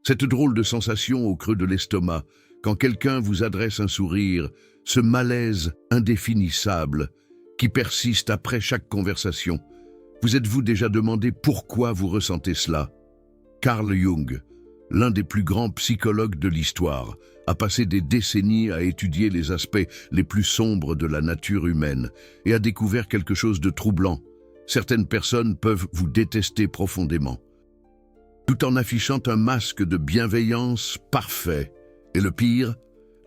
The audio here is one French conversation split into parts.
Cette drôle de sensation au creux de l'estomac, quand quelqu'un vous adresse un sourire, ce malaise indéfinissable qui persiste après chaque conversation. Vous êtes-vous déjà demandé pourquoi vous ressentez cela? Carl Jung, l'un des plus grands psychologues de l'histoire, a passé des décennies à étudier les aspects les plus sombres de la nature humaine et a découvert quelque chose de troublant. Certaines personnes peuvent vous détester profondément, tout en affichant un masque de bienveillance parfait. Et le pire,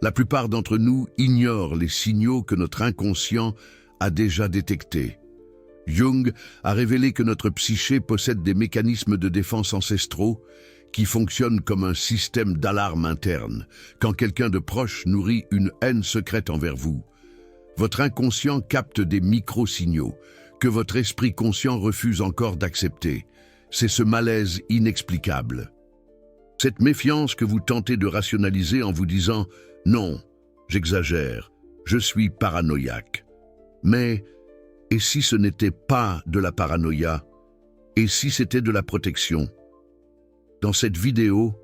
la plupart d'entre nous ignorent les signaux que notre inconscient a déjà détectés. Jung a révélé que notre psyché possède des mécanismes de défense ancestraux qui fonctionnent comme un système d'alarme interne. Quand quelqu'un de proche nourrit une haine secrète envers vous, votre inconscient capte des micro-signaux que votre esprit conscient refuse encore d'accepter. C'est ce malaise inexplicable. Cette méfiance que vous tentez de rationaliser en vous disant « Non, j'exagère, je suis paranoïaque ». Mais, et si ce n'était pas de la paranoïa? Et si c'était de la protection? Dans cette vidéo,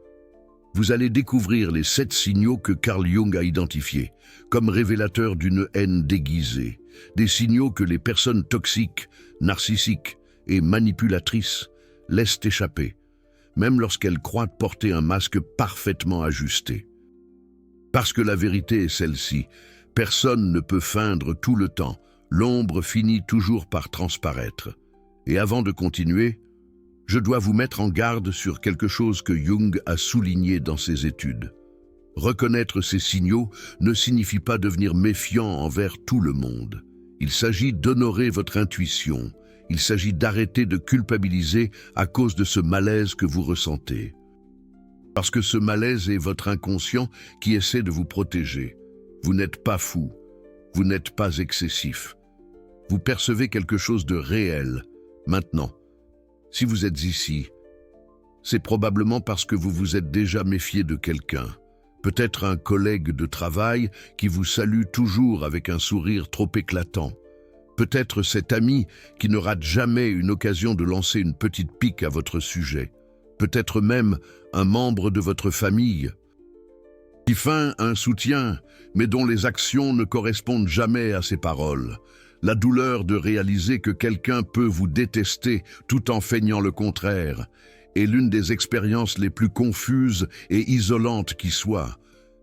vous allez découvrir les 7 signaux que Carl Jung a identifiés comme révélateurs d'une haine déguisée. Des signaux que les personnes toxiques, narcissiques et manipulatrices laissent échapper, même lorsqu'elles croient porter un masque parfaitement ajusté. Parce que la vérité est celle-ci, personne ne peut feindre tout le temps, l'ombre finit toujours par transparaître. Et avant de continuer, je dois vous mettre en garde sur quelque chose que Jung a souligné dans ses études. Reconnaître ces signaux ne signifie pas devenir méfiant envers tout le monde. Il s'agit d'honorer votre intuition. Il s'agit d'arrêter de culpabiliser à cause de ce malaise que vous ressentez. Parce que ce malaise est votre inconscient qui essaie de vous protéger. Vous n'êtes pas fou. Vous n'êtes pas excessif. Vous percevez quelque chose de réel. Maintenant, si vous êtes ici, c'est probablement parce que vous vous êtes déjà méfié de quelqu'un. Peut-être un collègue de travail qui vous salue toujours avec un sourire trop éclatant. Peut-être cet ami qui ne rate jamais une occasion de lancer une petite pique à votre sujet. Peut-être même un membre de votre famille qui feint un soutien, mais dont les actions ne correspondent jamais à ses paroles. La douleur de réaliser que quelqu'un peut vous détester tout en feignant le contraire est l'une des expériences les plus confuses et isolantes qui soient.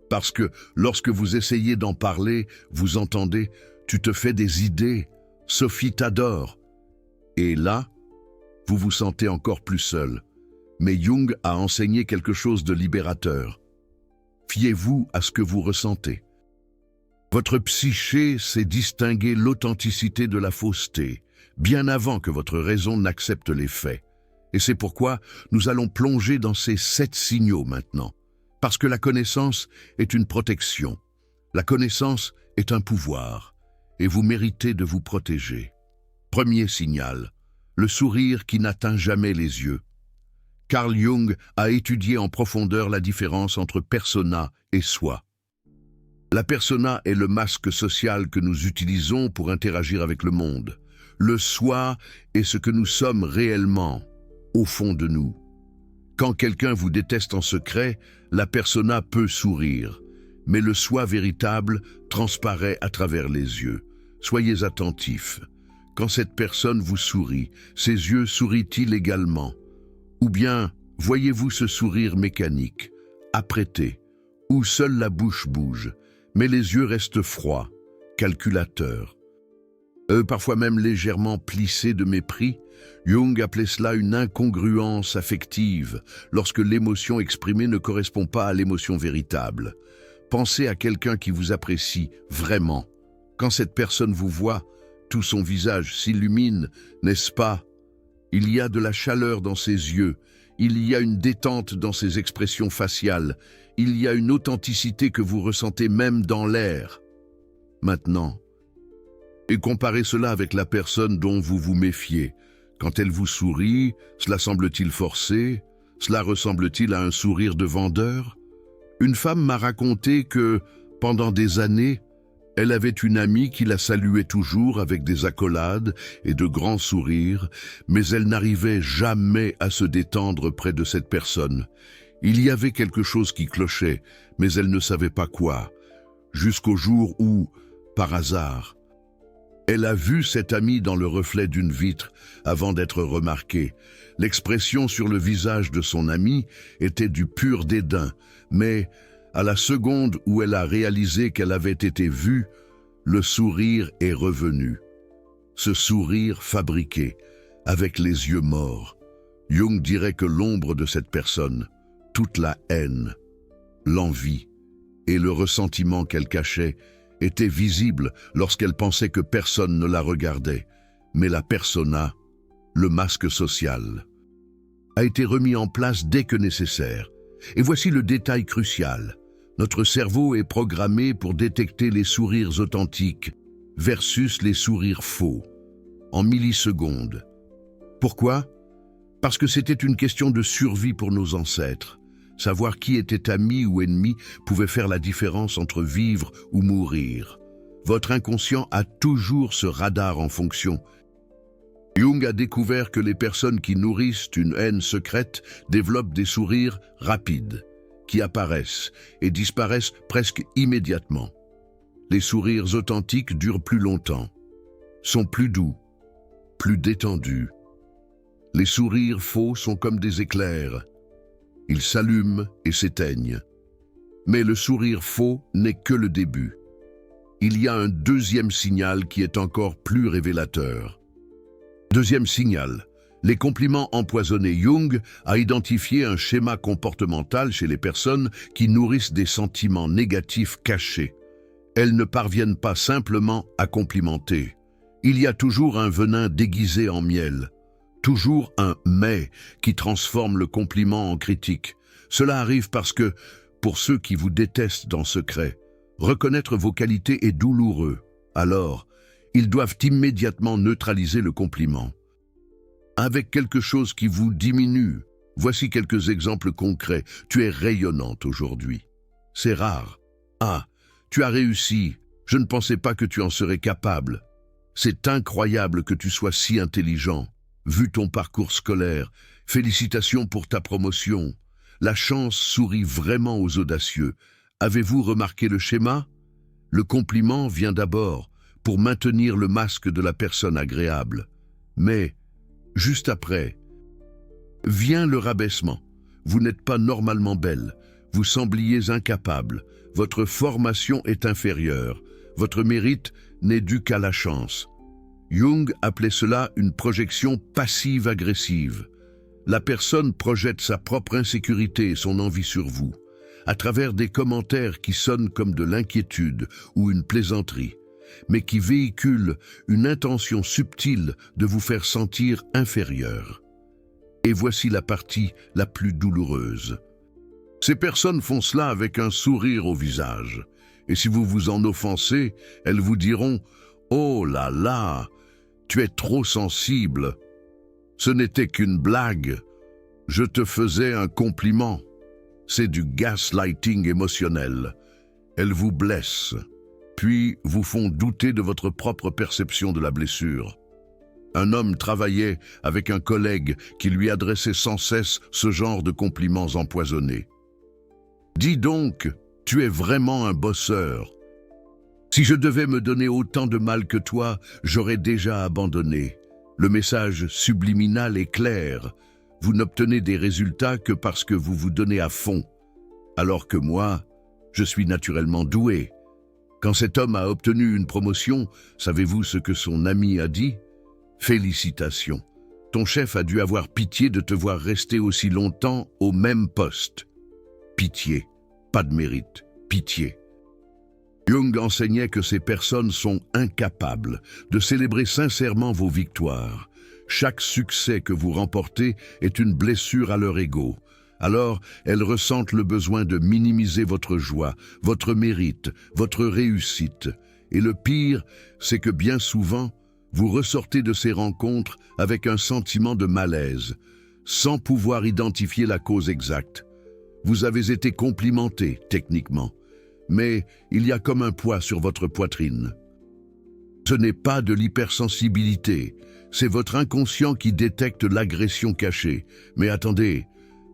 Parce que lorsque vous essayez d'en parler, vous entendez « tu te fais des idées, Sophie t'adore ». Et là, vous vous sentez encore plus seul. Mais Jung a enseigné quelque chose de libérateur. Fiez-vous à ce que vous ressentez. Votre psyché sait distinguer l'authenticité de la fausseté, bien avant que votre raison n'accepte les faits. Et c'est pourquoi nous allons plonger dans ces 7 signaux maintenant. Parce que la connaissance est une protection. La connaissance est un pouvoir. Et vous méritez de vous protéger. Premier signal, le sourire qui n'atteint jamais les yeux. Carl Jung a étudié en profondeur la différence entre persona et soi. La persona est le masque social que nous utilisons pour interagir avec le monde. Le soi est ce que nous sommes réellement, au fond de nous. Quand quelqu'un vous déteste en secret, la persona peut sourire, mais le soi véritable transparaît à travers les yeux. Soyez attentifs. Quand cette personne vous sourit, ses yeux sourient-ils également? Ou bien voyez-vous ce sourire mécanique, apprêté, où seule la bouche bouge, mais les yeux restent froids, calculateurs? Parfois même légèrement plissés de mépris. Jung appelait cela une incongruence affective, lorsque l'émotion exprimée ne correspond pas à l'émotion véritable. Pensez à quelqu'un qui vous apprécie vraiment. Quand cette personne vous voit, tout son visage s'illumine, n'est-ce pas? Il y a de la chaleur dans ses yeux, il y a une détente dans ses expressions faciales, il y a une authenticité que vous ressentez même dans l'air. Maintenant, et comparez cela avec la personne dont vous vous méfiez. Quand elle vous sourit, cela semble-t-il forcé? Cela ressemble-t-il à un sourire de vendeur? Une femme m'a raconté que, pendant des années, elle avait une amie qui la saluait toujours avec des accolades et de grands sourires, mais elle n'arrivait jamais à se détendre près de cette personne. Il y avait quelque chose qui clochait, mais elle ne savait pas quoi, jusqu'au jour où, par hasard, elle a vu cet ami dans le reflet d'une vitre avant d'être remarquée. L'expression sur le visage de son ami était du pur dédain, mais à la seconde où elle a réalisé qu'elle avait été vue, le sourire est revenu. Ce sourire fabriqué, avec les yeux morts. Jung dirait que l'ombre de cette personne, toute la haine, l'envie et le ressentiment qu'elle cachait était visible lorsqu'elle pensait que personne ne la regardait, mais la persona, le masque social, a été remis en place dès que nécessaire. Et voici le détail crucial. Notre cerveau est programmé pour détecter les sourires authentiques versus les sourires faux, en millisecondes. Pourquoi? Parce que c'était une question de survie pour nos ancêtres. Savoir qui était ami ou ennemi pouvait faire la différence entre vivre ou mourir. Votre inconscient a toujours ce radar en fonction. Jung a découvert que les personnes qui nourrissent une haine secrète développent des sourires rapides, qui apparaissent et disparaissent presque immédiatement. Les sourires authentiques durent plus longtemps, sont plus doux, plus détendus. Les sourires faux sont comme des éclairs. Ils s'allument et s'éteignent. Mais le sourire faux n'est que le début. Il y a un deuxième signal qui est encore plus révélateur. Deuxième signal, les compliments empoisonnés. Jung a identifié un schéma comportemental chez les personnes qui nourrissent des sentiments négatifs cachés. Elles ne parviennent pas simplement à complimenter. Il y a toujours un venin déguisé en miel. Toujours un « mais » qui transforme le compliment en critique. Cela arrive parce que, pour ceux qui vous détestent dans secret, reconnaître vos qualités est douloureux. Alors, ils doivent immédiatement neutraliser le compliment avec quelque chose qui vous diminue. Voici quelques exemples concrets. Tu es rayonnante aujourd'hui. C'est rare. Ah, tu as réussi. Je ne pensais pas que tu en serais capable. C'est incroyable que tu sois si intelligent. Vu ton parcours scolaire, félicitations pour ta promotion. La chance sourit vraiment aux audacieux. Avez-vous remarqué le schéma? Le compliment vient d'abord pour maintenir le masque de la personne agréable. Mais, juste après, vient le rabaissement. Vous n'êtes pas normalement belle. Vous sembliez incapable. Votre formation est inférieure. Votre mérite n'est dû qu'à la chance. Jung appelait cela une projection passive-agressive. La personne projette sa propre insécurité et son envie sur vous, à travers des commentaires qui sonnent comme de l'inquiétude ou une plaisanterie, mais qui véhiculent une intention subtile de vous faire sentir inférieur. Et voici la partie la plus douloureuse. Ces personnes font cela avec un sourire au visage, et si vous vous en offensez, elles vous diront « Oh là là, tu es trop sensible. Ce n'était qu'une blague. Je te faisais un compliment. » C'est du gaslighting émotionnel. Elles vous blessent, puis vous font douter de votre propre perception de la blessure. Un homme travaillait avec un collègue qui lui adressait sans cesse ce genre de compliments empoisonnés. « Dis donc, tu es vraiment un bosseur. Si je devais me donner autant de mal que toi, j'aurais déjà abandonné. » Le message subliminal est clair. Vous n'obtenez des résultats que parce que vous vous donnez à fond. Alors que moi, je suis naturellement doué. Quand cet homme a obtenu une promotion, savez-vous ce que son ami a dit? « Félicitations. Ton chef a dû avoir pitié de te voir rester aussi longtemps au même poste. » Pitié, pas de mérite, pitié. Jung enseignait que ces personnes sont incapables de célébrer sincèrement vos victoires. Chaque succès que vous remportez est une blessure à leur ego. Alors, elles ressentent le besoin de minimiser votre joie, votre mérite, votre réussite. Et le pire, c'est que bien souvent, vous ressortez de ces rencontres avec un sentiment de malaise, sans pouvoir identifier la cause exacte. Vous avez été complimenté, techniquement, mais il y a comme un poids sur votre poitrine. Ce n'est pas de l'hypersensibilité, c'est votre inconscient qui détecte l'agression cachée. Mais attendez,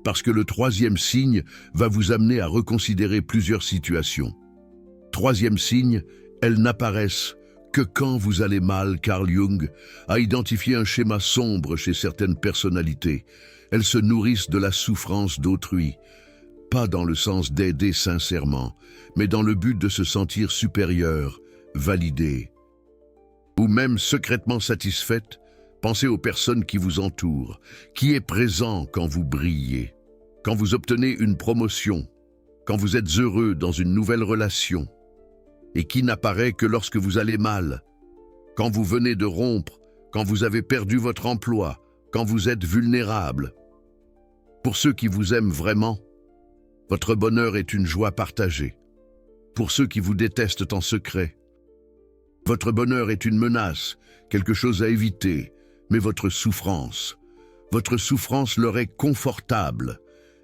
parce que le troisième signe va vous amener à reconsidérer plusieurs situations. Troisième signe, elles n'apparaissent que quand vous allez mal. Carl Jung a identifié un schéma sombre chez certaines personnalités. Elles se nourrissent de la souffrance d'autrui, pas dans le sens d'aider sincèrement, mais dans le but de se sentir supérieure, validée, ou même secrètement satisfaite. Pensez aux personnes qui vous entourent, qui est présent quand vous brillez, quand vous obtenez une promotion, quand vous êtes heureux dans une nouvelle relation, et qui n'apparaît que lorsque vous allez mal, quand vous venez de rompre, quand vous avez perdu votre emploi, quand vous êtes vulnérable. Pour ceux qui vous aiment vraiment, votre bonheur est une joie partagée. Pour ceux qui vous détestent en secret, votre bonheur est une menace, quelque chose à éviter, mais votre souffrance leur est confortable,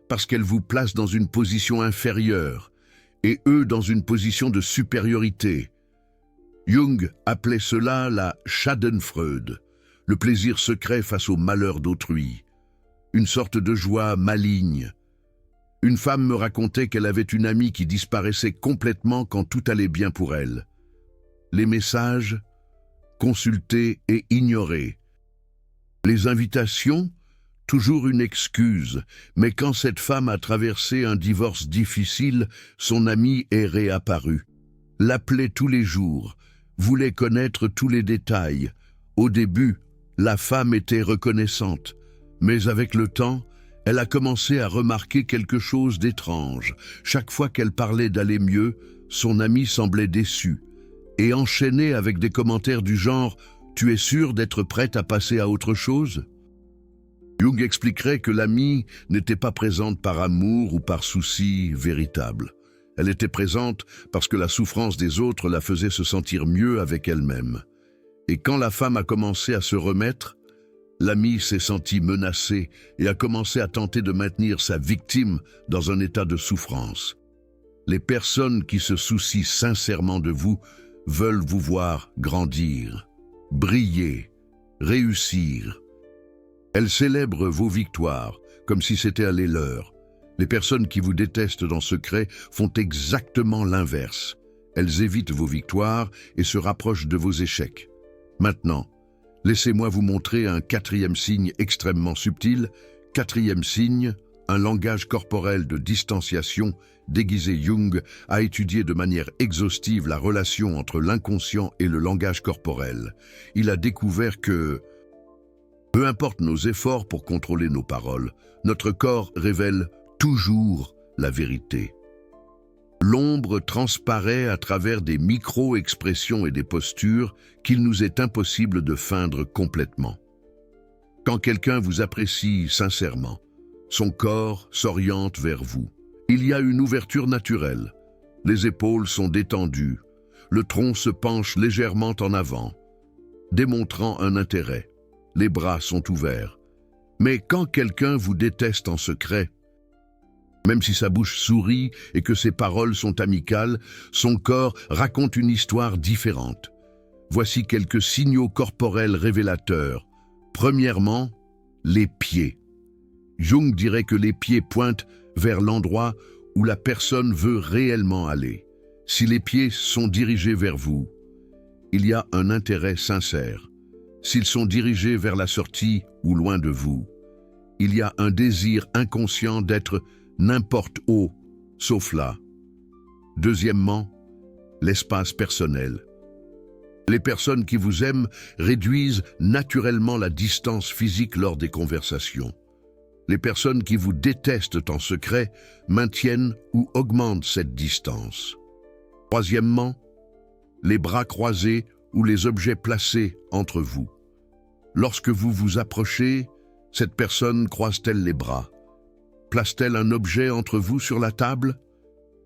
parce qu'elle vous place dans une position inférieure, et eux dans une position de supériorité. Jung appelait cela la Schadenfreude, le plaisir secret face au malheur d'autrui, une sorte de joie maligne. Une femme me racontait qu'elle avait une amie qui disparaissait complètement quand tout allait bien pour elle. Les messages, consultés et ignorés. Les invitations, toujours une excuse, mais quand cette femme a traversé un divorce difficile, son amie est réapparue. L'appelait tous les jours, voulait connaître tous les détails. Au début, la femme était reconnaissante, mais avec le temps, elle a commencé à remarquer quelque chose d'étrange. Chaque fois qu'elle parlait d'aller mieux, son amie semblait déçue, et enchaînait avec des commentaires du genre « Tu es sûre d'être prête à passer à autre chose ?» Jung expliquerait que l'amie n'était pas présente par amour ou par souci véritable. Elle était présente parce que la souffrance des autres la faisait se sentir mieux avec elle-même. Et quand la femme a commencé à se remettre, l'amie s'est sentie menacée et a commencé à tenter de maintenir sa victime dans un état de souffrance. Les personnes qui se soucient sincèrement de vous veulent vous voir grandir, briller, réussir. Elles célèbrent vos victoires comme si c'était les leurs. Les personnes qui vous détestent dans secret font exactement l'inverse. Elles évitent vos victoires et se rapprochent de vos échecs. Maintenant, laissez-moi vous montrer un quatrième signe extrêmement subtil. Quatrième signe, un langage corporel de distanciation déguisé. Jung a étudié de manière exhaustive la relation entre l'inconscient et le langage corporel. Il a découvert que, peu importe nos efforts pour contrôler nos paroles, notre corps révèle toujours la vérité. L'ombre transparaît à travers des micro-expressions et des postures qu'il nous est impossible de feindre complètement. Quand quelqu'un vous apprécie sincèrement, son corps s'oriente vers vous. Il y a une ouverture naturelle. Les épaules sont détendues. Le tronc se penche légèrement en avant, démontrant un intérêt. Les bras sont ouverts. Mais quand quelqu'un vous déteste en secret, même si sa bouche sourit et que ses paroles sont amicales, son corps raconte une histoire différente. Voici quelques signaux corporels révélateurs. Premièrement, les pieds. Jung dirait que les pieds pointent vers l'endroit où la personne veut réellement aller. Si les pieds sont dirigés vers vous, il y a un intérêt sincère. S'ils sont dirigés vers la sortie ou loin de vous, il y a un désir inconscient d'être n'importe où, sauf là. Deuxièmement, l'espace personnel. Les personnes qui vous aiment réduisent naturellement la distance physique lors des conversations. Les personnes qui vous détestent en secret maintiennent ou augmentent cette distance. Troisièmement, les bras croisés ou les objets placés entre vous. Lorsque vous vous approchez, cette personne croise-t-elle les bras? Place-t-elle un objet entre vous sur la table?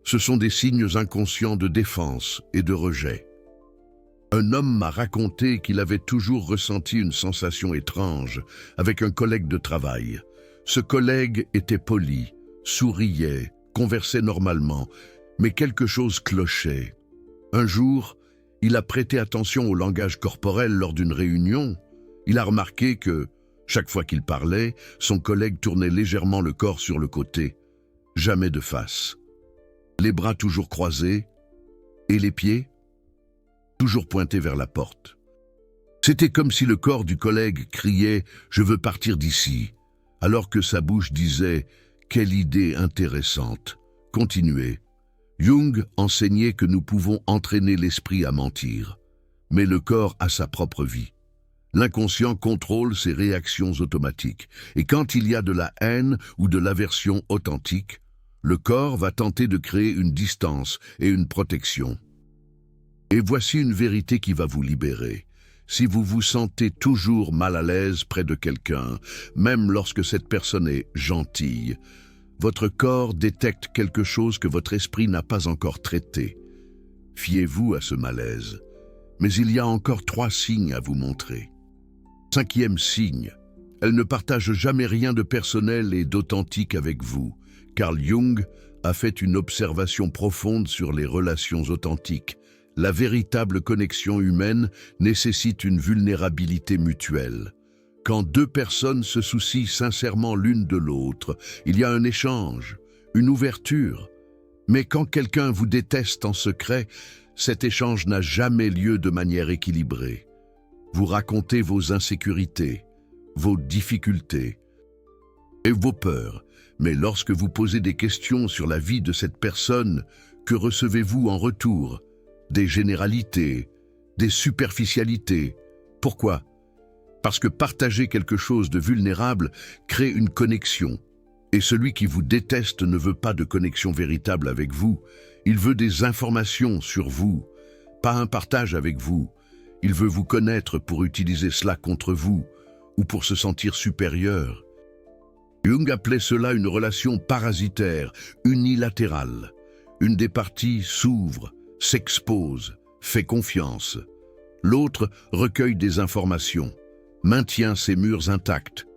Ce sont des signes inconscients de défense et de rejet. Un homme m'a raconté qu'il avait toujours ressenti une sensation étrange avec un collègue de travail. Ce collègue était poli, souriait, conversait normalement, mais quelque chose clochait. Un jour, il a prêté attention au langage corporel lors d'une réunion. Il a remarqué que Chaque fois qu'il parlait, son collègue tournait légèrement le corps sur le côté, jamais de face. Les bras toujours croisés, et les pieds toujours pointés vers la porte. C'était comme si le corps du collègue criait « Je veux partir d'ici », alors que sa bouche disait « Quelle idée intéressante ». Continuez. Jung enseignait que nous pouvons entraîner l'esprit à mentir, mais le corps a sa propre vie. L'inconscient contrôle ses réactions automatiques, et quand il y a de la haine ou de l'aversion authentique, le corps va tenter de créer une distance et une protection. Et voici une vérité qui va vous libérer. Si vous vous sentez toujours mal à l'aise près de quelqu'un, même lorsque cette personne est gentille, votre corps détecte quelque chose que votre esprit n'a pas encore traité. Fiez-vous à ce malaise. Mais il y a encore 3 signes à vous montrer. 5e signe, elle ne partage jamais rien de personnel et d'authentique avec vous. Carl Jung a fait une observation profonde sur les relations authentiques. La véritable connexion humaine nécessite une vulnérabilité mutuelle. Quand 2 personnes se soucient sincèrement l'une de l'autre, il y a un échange, une ouverture. Mais quand quelqu'un vous déteste en secret, cet échange n'a jamais lieu de manière équilibrée. Vous racontez vos insécurités, vos difficultés et vos peurs. Mais lorsque vous posez des questions sur la vie de cette personne, que recevez-vous en retour? Des généralités, des superficialités. Pourquoi? Parce que partager quelque chose de vulnérable crée une connexion. Et celui qui vous déteste ne veut pas de connexion véritable avec vous. Il veut des informations sur vous, pas un partage avec vous. Il veut vous connaître pour utiliser cela contre vous ou pour se sentir supérieur. Jung appelait cela une relation parasitaire, unilatérale. Une des parties s'ouvre, s'expose, fait confiance. L'autre recueille des informations, maintient ses murs intacts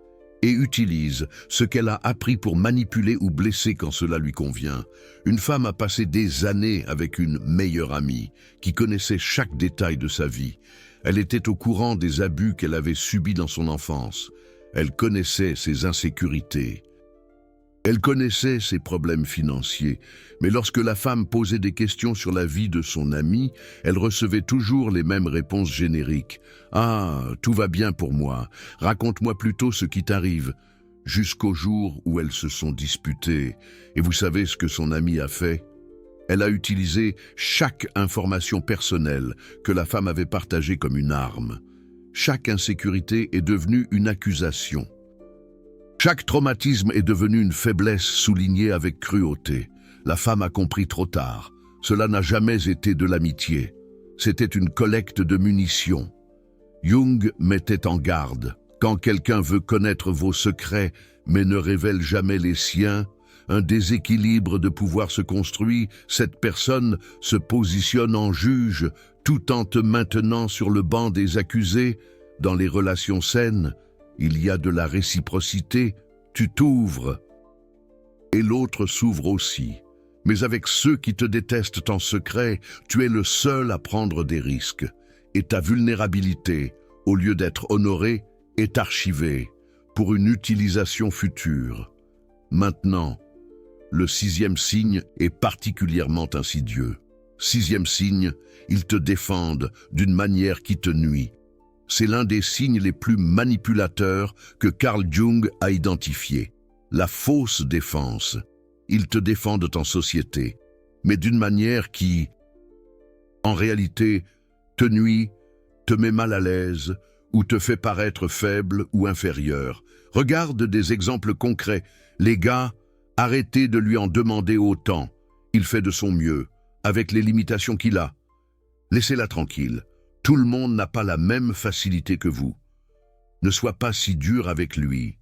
et utilise ce qu'elle a appris pour manipuler ou blesser quand cela lui convient. Une femme a passé des années avec une meilleure amie qui connaissait chaque détail de sa vie. Elle était au courant des abus qu'elle avait subis dans son enfance. Elle connaissait ses insécurités. Elle connaissait ses problèmes financiers, mais lorsque la femme posait des questions sur la vie de son amie, elle recevait toujours les mêmes réponses génériques. « Ah, tout va bien pour moi. Raconte-moi plutôt ce qui t'arrive. » Jusqu'au jour où elles se sont disputées. Et vous savez ce que son amie a fait? Elle a utilisé chaque information personnelle que la femme avait partagée comme une arme. Chaque insécurité est devenue une accusation. Chaque traumatisme est devenu une faiblesse soulignée avec cruauté. La femme a compris trop tard. Cela n'a jamais été de l'amitié. C'était une collecte de munitions. Jung mettait en garde. Quand quelqu'un veut connaître vos secrets, mais ne révèle jamais les siens, un déséquilibre de pouvoir se construit, cette personne se positionne en juge tout en te maintenant sur le banc des accusés. Dans les relations saines, il y a de la réciprocité, tu t'ouvres et l'autre s'ouvre aussi. Mais avec ceux qui te détestent en secret, tu es le seul à prendre des risques. Et ta vulnérabilité, au lieu d'être honorée, est archivée pour une utilisation future. Maintenant, le 6e signe est particulièrement insidieux. 6e signe, ils te défendent d'une manière qui te nuit. C'est l'un des signes les plus manipulateurs que Carl Jung a identifié. La fausse défense. Ils te défendent en société, mais d'une manière qui, en réalité, te nuit, te met mal à l'aise ou te fait paraître faible ou inférieur. Regarde des exemples concrets. Les gars, arrêtez de lui en demander autant. Il fait de son mieux, avec les limitations qu'il a. Laissez-la tranquille. Tout le monde n'a pas la même facilité que vous. Ne sois pas si dur avec lui.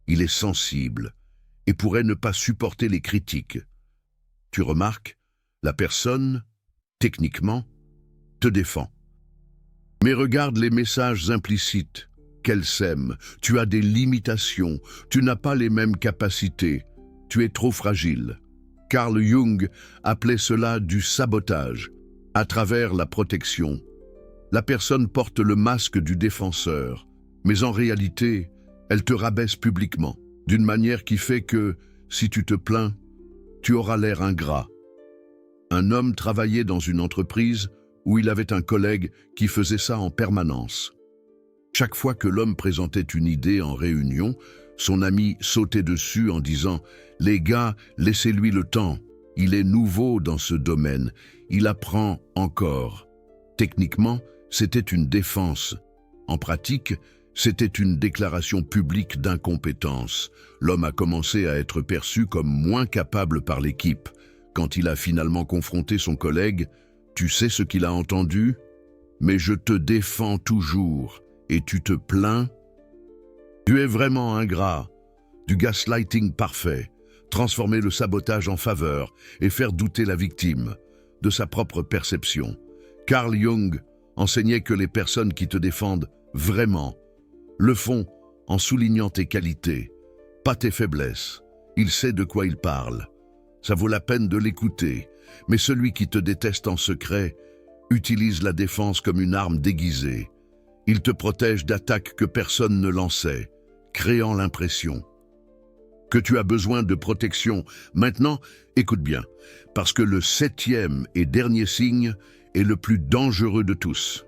Il est sensible et pourrait ne pas supporter les critiques. Tu remarques, la personne, techniquement, te défend. Mais regarde les messages implicites qu'elle sème. Tu as des limitations, tu n'as pas les mêmes capacités, tu es trop fragile. Carl Jung appelait cela du sabotage, à travers la protection. La personne porte le masque du défenseur, mais en réalité, Elle te rabaisse publiquement, d'une manière qui fait que, si tu te plains, tu auras l'air ingrat. Un homme travaillait dans une entreprise où il avait un collègue qui faisait ça en permanence. Chaque fois que l'homme présentait une idée en réunion, son ami sautait dessus en disant « Les gars, laissez-lui le temps, il est nouveau dans ce domaine, il apprend encore ». Techniquement, c'était une défense. En pratique, c'était une déclaration publique d'incompétence. L'homme a commencé à être perçu comme moins capable par l'équipe. Quand il a finalement confronté son collègue, « Tu sais ce qu'il a entendu? Mais je te défends toujours, et tu te plains? Tu es vraiment ingrat. » Du gaslighting parfait, transformer le sabotage en faveur et faire douter la victime de sa propre perception. Carl Jung enseignait que les personnes qui te défendent vraiment le font en soulignant tes qualités, pas tes faiblesses. Il sait de quoi il parle. Ça vaut la peine de l'écouter, mais celui qui te déteste en secret utilise la défense comme une arme déguisée. Il te protège d'attaques que personne ne lançait, créant l'impression que tu as besoin de protection. Maintenant, écoute bien, parce que le 7e et dernier signe est le plus dangereux de tous.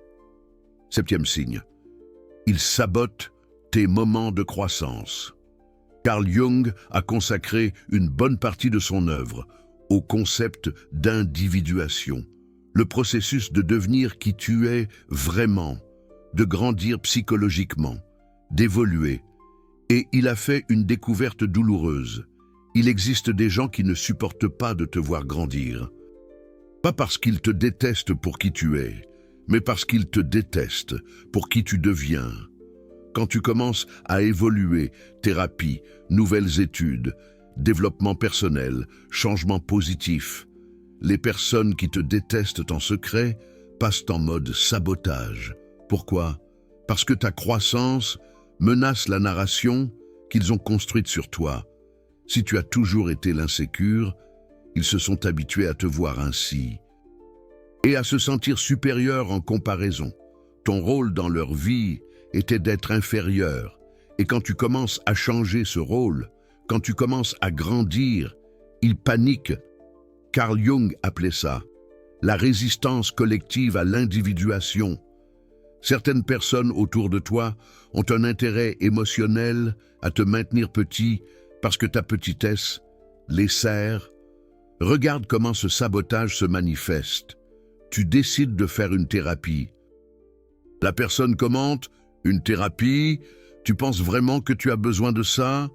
7e signe. Il sabote tes moments de croissance. Carl Jung a consacré une bonne partie de son œuvre au concept d'individuation, le processus de devenir qui tu es vraiment, de grandir psychologiquement, d'évoluer. Et il a fait une découverte douloureuse. Il existe des gens qui ne supportent pas de te voir grandir. Pas parce qu'ils te détestent pour qui tu es, mais parce qu'ils te détestent pour qui tu deviens. Quand tu commences à évoluer, thérapie, nouvelles études, développement personnel, changement positif, les personnes qui te détestent en secret passent en mode sabotage. Pourquoi? Parce que ta croissance menace la narration qu'ils ont construite sur toi. Si tu as toujours été l'insécure, ils se sont habitués à te voir ainsi et à se sentir supérieur en comparaison. Ton rôle dans leur vie était d'être inférieur. Et quand tu commences à changer ce rôle, quand tu commences à grandir, ils paniquent. Carl Jung appelait ça la résistance collective à l'individuation. Certaines personnes autour de toi ont un intérêt émotionnel à te maintenir petit parce que ta petitesse les sert. Regarde comment ce sabotage se manifeste. Tu décides de faire une thérapie. La personne commente « Une thérapie? Tu penses vraiment que tu as besoin de ça ?»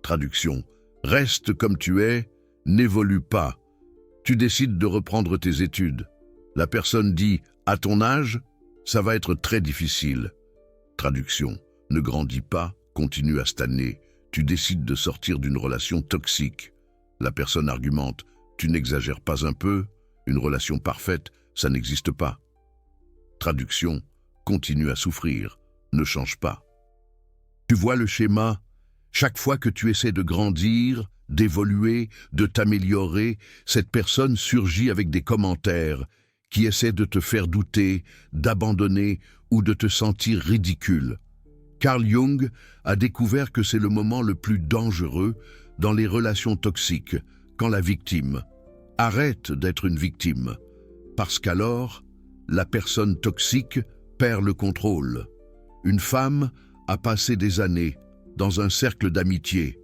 Traduction. Reste comme tu es, n'évolue pas. Tu décides de reprendre tes études. La personne dit « À ton âge, ça va être très difficile. » Traduction. Ne grandis pas, continue à stagner. Tu décides de sortir d'une relation toxique. La personne argumente « Tu n'exagères pas un peu? Une relation parfaite, ça n'existe pas. » Traduction. Continue à souffrir. Ne change pas. Tu vois le schéma? Chaque fois que tu essaies de grandir, d'évoluer, de t'améliorer, cette personne surgit avec des commentaires qui essaient de te faire douter, d'abandonner ou de te sentir ridicule. Carl Jung a découvert que c'est le moment le plus dangereux dans les relations toxiques, quand la victime arrête d'être une victime, parce qu'alors, la personne toxique perd le contrôle. Une femme a passé des années dans un cercle d'amitié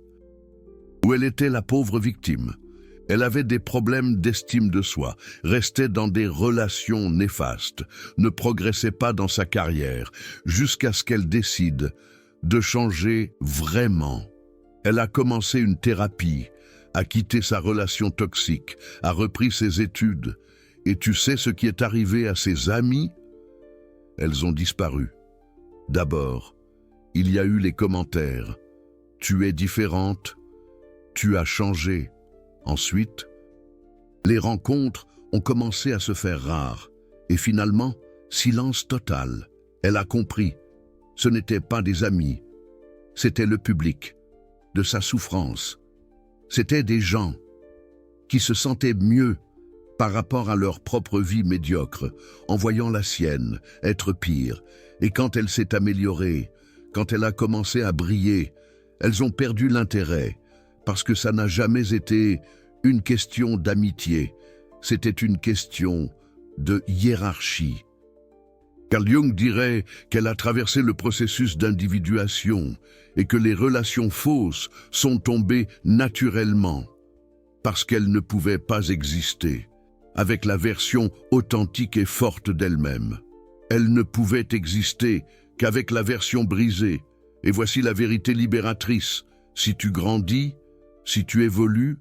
où elle était la pauvre victime. Elle avait des problèmes d'estime de soi, restait dans des relations néfastes, ne progressait pas dans sa carrière, jusqu'à ce qu'elle décide de changer vraiment. Elle a commencé une thérapie, a quitté sa relation toxique, a repris ses études. Et tu sais ce qui est arrivé à ses amies? Elles ont disparu. D'abord, il y a eu les commentaires. Tu es différente, tu as changé. Ensuite, les rencontres ont commencé à se faire rares. Et finalement, silence total. Elle a compris. Ce n'étaient pas des amis. C'était le public, de sa souffrance. C'étaient des gens qui se sentaient mieux par rapport à leur propre vie médiocre, en voyant la sienne être pire. Et quand elle s'est améliorée, quand elle a commencé à briller, elles ont perdu l'intérêt, parce que ça n'a jamais été une question d'amitié, c'était une question de hiérarchie. Carl Jung dirait qu'elle a traversé le processus d'individuation et que les relations fausses sont tombées naturellement, parce qu'elles ne pouvaient pas exister, avec la version authentique et forte d'elle-même. Elles ne pouvaient exister qu'avec la version brisée. Et voici la vérité libératrice. Si tu grandis, si tu évolues,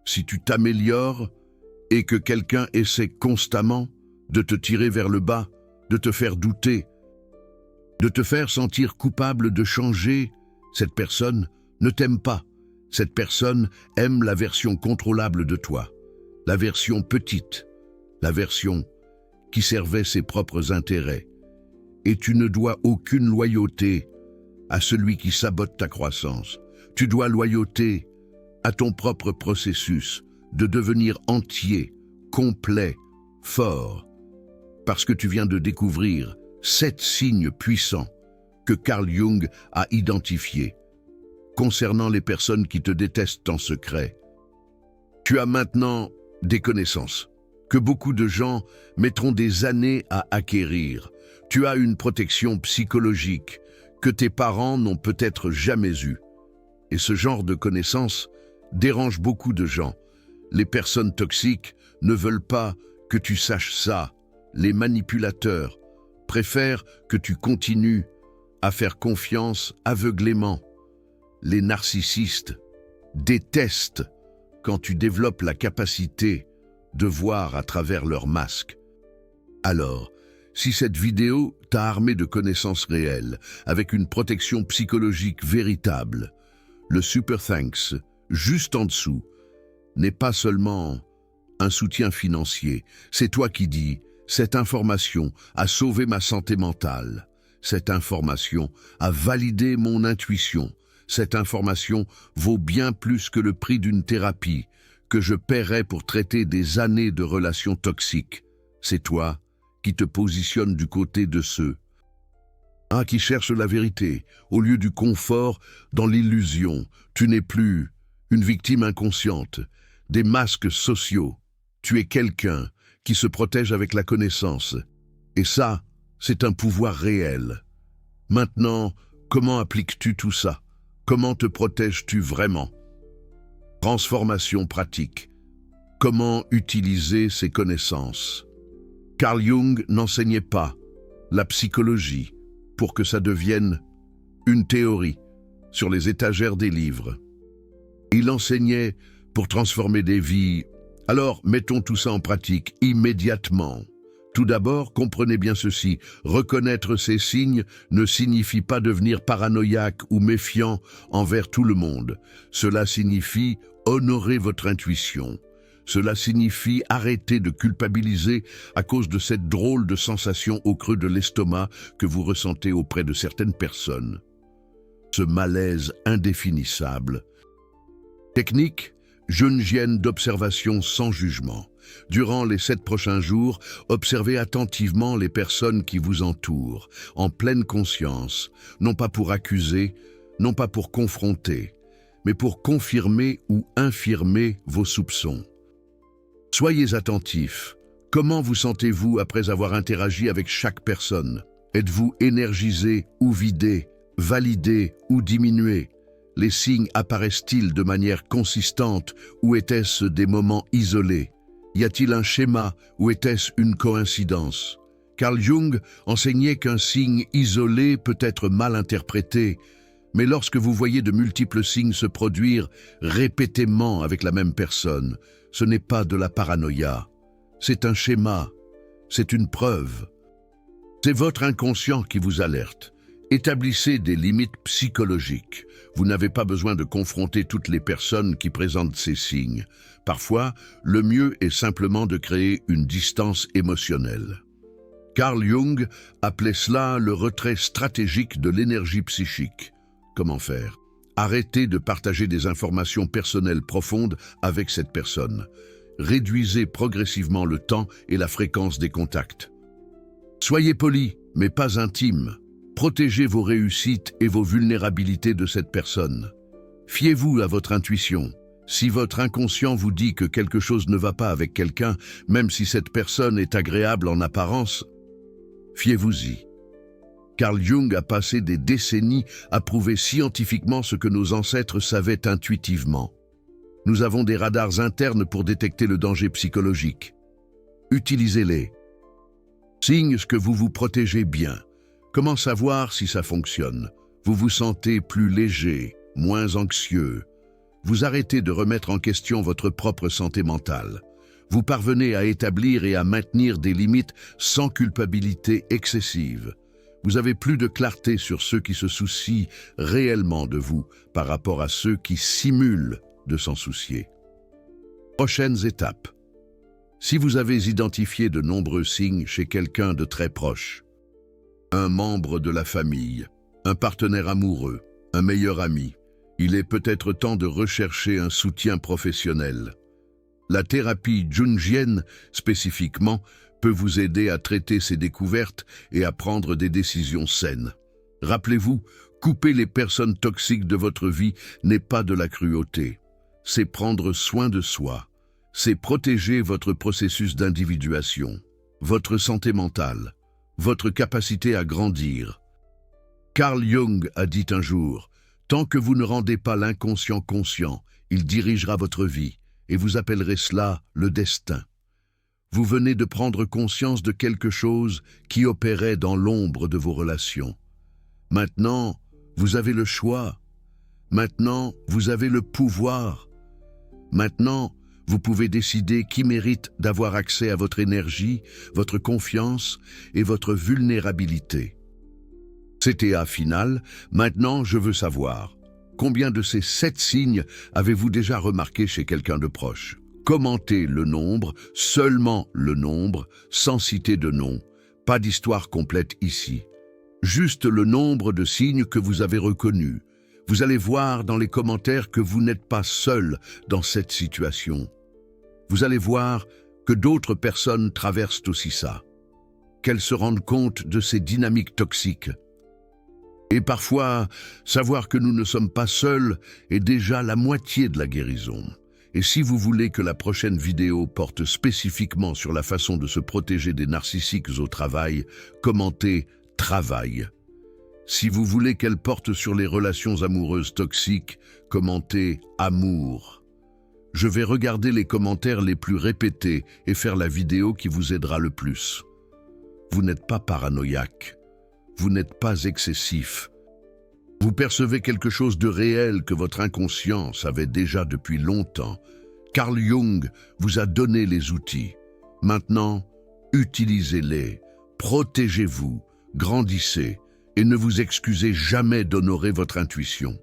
si tu t'améliores, et que quelqu'un essaie constamment de te tirer vers le bas, de te faire douter, de te faire sentir coupable de changer, cette personne ne t'aime pas. Cette personne aime la version contrôlable de toi, la version petite, la version qui servait ses propres intérêts. Et tu ne dois aucune loyauté à celui qui sabote ta croissance. Tu dois loyauté à ton propre processus de devenir entier, complet, fort, parce que tu viens de découvrir 7 signes puissants que Carl Jung a identifiés concernant les personnes qui te détestent en secret. Tu as maintenant des connaissances que beaucoup de gens mettront des années à acquérir. Tu as une protection psychologique que tes parents n'ont peut-être jamais eue. Et ce genre de connaissances dérange beaucoup de gens. Les personnes toxiques ne veulent pas que tu saches ça. Les manipulateurs préfèrent que tu continues à faire confiance aveuglément. Les narcissistes détestent quand tu développes la capacité de voir à travers leur masque. Alors, si cette vidéo t'a armé de connaissances réelles, avec une protection psychologique véritable, le Super Thanks, juste en dessous, n'est pas seulement un soutien financier. C'est toi qui dis « Cette information a sauvé ma santé mentale. Cette information a validé mon intuition. Cette information vaut bien plus que le prix d'une thérapie que je paierais pour traiter des années de relations toxiques. » C'est toi qui te positionne du côté de ceux qui cherchent la vérité, au lieu du confort dans l'illusion. Tu n'es plus une victime inconsciente des masques sociaux. Tu es quelqu'un qui se protège avec la connaissance. Et ça, c'est un pouvoir réel. Maintenant, comment appliques-tu tout ça? Comment te protèges-tu vraiment? Transformation pratique. Comment utiliser ces connaissances? Carl Jung n'enseignait pas la psychologie pour que ça devienne une théorie sur les étagères des livres. Il enseignait pour transformer des vies. Alors, mettons tout ça en pratique immédiatement. Tout d'abord, comprenez bien ceci, reconnaître ces signes ne signifie pas devenir paranoïaque ou méfiant envers tout le monde. Cela signifie honorer votre intuition. Cela signifie arrêter de culpabiliser à cause de cette drôle de sensation au creux de l'estomac que vous ressentez auprès de certaines personnes. Ce malaise indéfinissable. Technique, jungienne d'observation sans jugement. Durant les 7 prochains jours, observez attentivement les personnes qui vous entourent, en pleine conscience, non pas pour accuser, non pas pour confronter, mais pour confirmer ou infirmer vos soupçons. Soyez attentifs. Comment vous sentez-vous après avoir interagi avec chaque personne? Êtes-vous énergisé ou vidé, validé ou diminué? Les signes apparaissent-ils de manière consistante ou était-ce des moments isolés? Y a-t-il un schéma ou était-ce une coïncidence? Carl Jung enseignait qu'un signe isolé peut être mal interprété, mais lorsque vous voyez de multiples signes se produire répétément avec la même personne, ce n'est pas de la paranoïa, c'est un schéma, c'est une preuve. C'est votre inconscient qui vous alerte. Établissez des limites psychologiques. Vous n'avez pas besoin de confronter toutes les personnes qui présentent ces signes. Parfois, le mieux est simplement de créer une distance émotionnelle. Carl Jung appelait cela le retrait stratégique de l'énergie psychique. Comment faire? Arrêtez de partager des informations personnelles profondes avec cette personne. Réduisez progressivement le temps et la fréquence des contacts. Soyez poli, mais pas intime. Protégez vos réussites et vos vulnérabilités de cette personne. Fiez-vous à votre intuition. Si votre inconscient vous dit que quelque chose ne va pas avec quelqu'un, même si cette personne est agréable en apparence, fiez-vous-y. Carl Jung a passé des décennies à prouver scientifiquement ce que nos ancêtres savaient intuitivement. Nous avons des radars internes pour détecter le danger psychologique. Utilisez-les. Signe que vous vous protégez bien. Comment savoir si ça fonctionne? Vous vous sentez plus léger, moins anxieux. Vous arrêtez de remettre en question votre propre santé mentale. Vous parvenez à établir et à maintenir des limites sans culpabilité excessive. Vous avez plus de clarté sur ceux qui se soucient réellement de vous par rapport à ceux qui simulent de s'en soucier. Prochaines étapes. Si vous avez identifié de nombreux signes chez quelqu'un de très proche, un membre de la famille, un partenaire amoureux, un meilleur ami, il est peut-être temps de rechercher un soutien professionnel. La thérapie jungienne, spécifiquement, peut vous aider à traiter ces découvertes et à prendre des décisions saines. Rappelez-vous, couper les personnes toxiques de votre vie n'est pas de la cruauté. C'est prendre soin de soi. C'est protéger votre processus d'individuation, votre santé mentale, votre capacité à grandir. Carl Jung a dit un jour, « Tant que vous ne rendez pas l'inconscient conscient, il dirigera votre vie, et vous appellerez cela le destin. » Vous venez de prendre conscience de quelque chose qui opérait dans l'ombre de vos relations. Maintenant, vous avez le choix. Maintenant, vous avez le pouvoir. Maintenant, vous pouvez décider qui mérite d'avoir accès à votre énergie, votre confiance et votre vulnérabilité. CTA final, maintenant je veux savoir, combien de ces 7 signes avez-vous déjà remarqué chez quelqu'un de proche? Commentez le nombre, seulement le nombre, sans citer de nom, pas d'histoire complète ici. Juste le nombre de signes que vous avez reconnus. Vous allez voir dans les commentaires que vous n'êtes pas seul dans cette situation. Vous allez voir que d'autres personnes traversent aussi ça. Qu'elles se rendent compte de ces dynamiques toxiques. Et parfois, savoir que nous ne sommes pas seuls est déjà la moitié de la guérison. Et si vous voulez que la prochaine vidéo porte spécifiquement sur la façon de se protéger des narcissiques au travail, commentez « Travail ». Si vous voulez qu'elle porte sur les relations amoureuses toxiques, commentez « Amour ». Je vais regarder les commentaires les plus répétés et faire la vidéo qui vous aidera le plus. Vous n'êtes pas paranoïaque. Vous n'êtes pas excessif. Vous percevez quelque chose de réel que votre inconscient savait déjà depuis longtemps. Carl Jung vous a donné les outils. Maintenant, utilisez-les, protégez-vous, grandissez et ne vous excusez jamais d'honorer votre intuition.